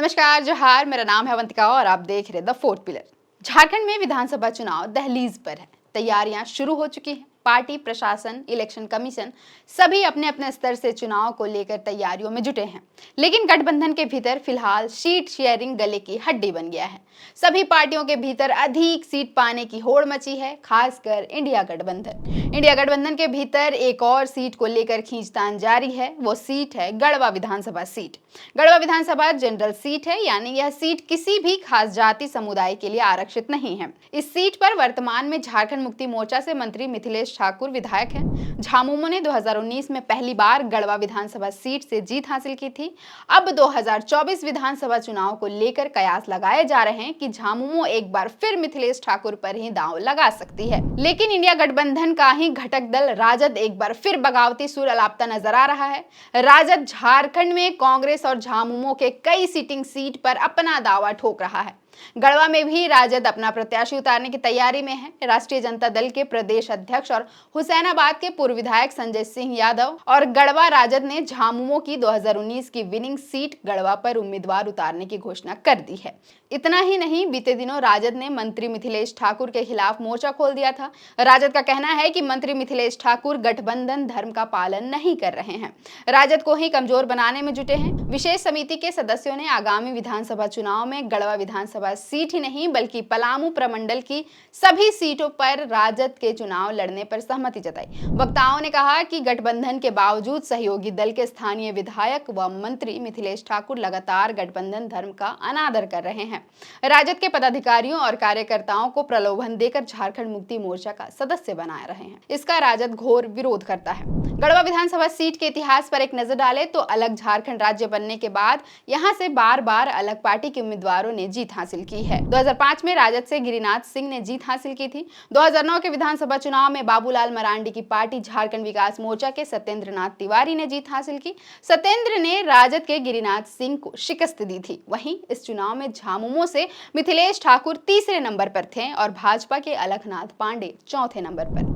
नमस्कार, जोहार। मेरा नाम है अवंतिका और आप देख रहे द फोर्थ पिलर। झारखंड में विधानसभा चुनाव दहलीज पर है। तैयारियां शुरू हो चुकी हैं। पार्टी, प्रशासन, इलेक्शन कमीशन सभी अपने अपने स्तर से चुनाव को लेकर तैयारियों में जुटे हैं। लेकिन गठबंधन के भीतर फिलहाल सीट शेयरिंग गले की हड्डी बन गया है। सभी पार्टियों के भीतर अधिक सीट पाने की होड़ मची है, खासकर इंडिया गठबंधन के भीतर एक और सीट को लेकर खींचतान जारी है। वो सीट है गढ़वा विधानसभा सीट। गढ़वा विधानसभा जनरल सीट है, यानी यह सीट किसी भी खास जाति समुदाय के लिए आरक्षित नहीं है। इस सीट पर वर्तमान में झारखंड मुक्ति मोर्चा से मंत्री मिथिलेश ठाकुर विधायक हैं। झामुमो ने 2019 में पहली बार गढ़वा विधानसभा सीट से जीत हासिल की थी। अब 2024 विधानसभा चुनाव को लेकर कयास लगाए जा रहे हैं कि झामुमो एक बार फिर मिथिलेश ठाकुर पर ही दांव लगा सकती है। लेकिन इंडिया गठबंधन का ही घटक दल राजद एक बार फिर बगावती सुर अलापता नजर आ रहा है। राजद झारखंड में कांग्रेस और झामुमो के कई सिटिंग सीट पर अपना दावा ठोक रहा है। गढ़वा में भी राजद अपना प्रत्याशी उतारने की तैयारी में है। राष्ट्रीय जनता दल के प्रदेश अध्यक्ष और हुसैनाबाद के पूर्व विधायक संजय सिंह यादव और गढ़वा राजद ने झामुमो की 2019 की विनिंग सीट गढ़वा पर उम्मीदवार उतारने की घोषणा कर दी है। इतना ही नहीं, बीते दिनों राजद ने मंत्री मिथिलेश ठाकुर के खिलाफ मोर्चा खोल दिया था। राजद का कहना है कि मंत्री मिथिलेश ठाकुर गठबंधन धर्म का पालन नहीं कर रहे हैं, राजद को ही कमजोर बनाने में जुटे हैं। विशेष समिति के सदस्यों ने आगामी विधानसभा चुनाव में गढ़वा विधानसभा सीट ही नहीं बल्कि पलामू प्रमंडल की सभी सीटों पर राजद के चुनाव लड़ने पर सहमति जताई। वक्ताओं ने कहा कि गठबंधन के बावजूद सहयोगी दल के स्थानीय विधायक व मंत्री मिथिलेश ठाकुर लगातार गठबंधन धर्म का अनादर कर रहे हैं। राजद के पदाधिकारियों और कार्यकर्ताओं को प्रलोभन देकर झारखंड मुक्ति मोर्चा का सदस्य बना रहे हैं। इसका राजद घोर विरोध करता है। गढ़वा विधानसभा सीट के इतिहास पर एक नजर डालें तो अलग झारखंड राज्य बनने के बाद यहां से बार बार अलग पार्टी के उम्मीदवारों ने जीत हासिल की है। 2005 में राजद से गिरिनाथ सिंह ने जीत हासिल की थी। 2009 के विधानसभा चुनाव में बाबूलाल मरांडी की पार्टी झारखंड विकास मोर्चा के सत्येंद्र नाथ तिवारी ने जीत हासिल की। सत्येंद्र ने राजद के गिरिनाथ सिंह को शिकस्त दी थी। वहीं इस चुनाव में झामुमो से मिथिलेश ठाकुर तीसरे नंबर पर थे और भाजपा के अलखनाथ पांडे चौथे नंबर पर।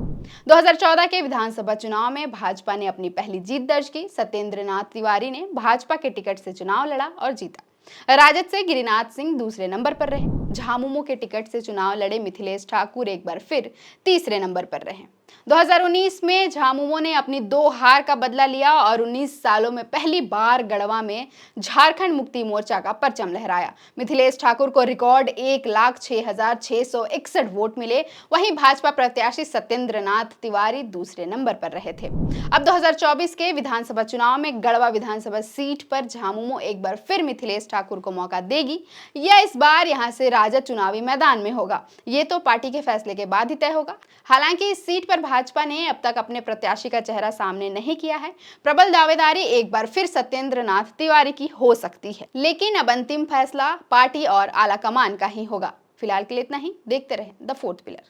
2014 के विधानसभा चुनाव में भाजपा ने अपनी पहली जीत दर्ज की। सत्येंद्र नाथ तिवारी ने भाजपा के टिकट से चुनाव लड़ा और जीता। राजद से गिरिनाथ सिंह दूसरे नंबर पर रहे। झामुमो के टिकट से चुनाव लड़े मिथिलेश ठाकुर एक बार फिर तीसरे नंबर पर रहे। 2019 में झामुमो ने अपनी 2 हार का बदला लिया और 19 सालों में पहली बार गढ़वा में झारखंड मुक्ति मोर्चा का परचम लहराया। मिथिलेश ठाकुर को रिकॉर्ड 1,06,661 वोट मिले। वहीं भाजपा प्रत्याशी सत्येंद्र नाथ तिवारी दूसरे नंबर पर रहे थे। अब 2024 के विधानसभा चुनाव में गढ़वा विधानसभा सीट पर झामुमो एक बार फिर मिथिलेश ठाकुर को मौका देगी या इस बार यहां से राजद चुनावी मैदान में होगा, ये तो पार्टी के फैसले के बाद ही तय होगा। हालांकि इस सीट पर भाजपा ने अब तक अपने प्रत्याशी का चेहरा सामने नहीं किया है। प्रबल दावेदारी एक बार फिर सत्येंद्र नाथ तिवारी की हो सकती है, लेकिन अब अंतिम फैसला पार्टी और आला कमान का ही होगा। फिलहाल के लिए इतना ही। देखते रहें द फोर्थ पिलर।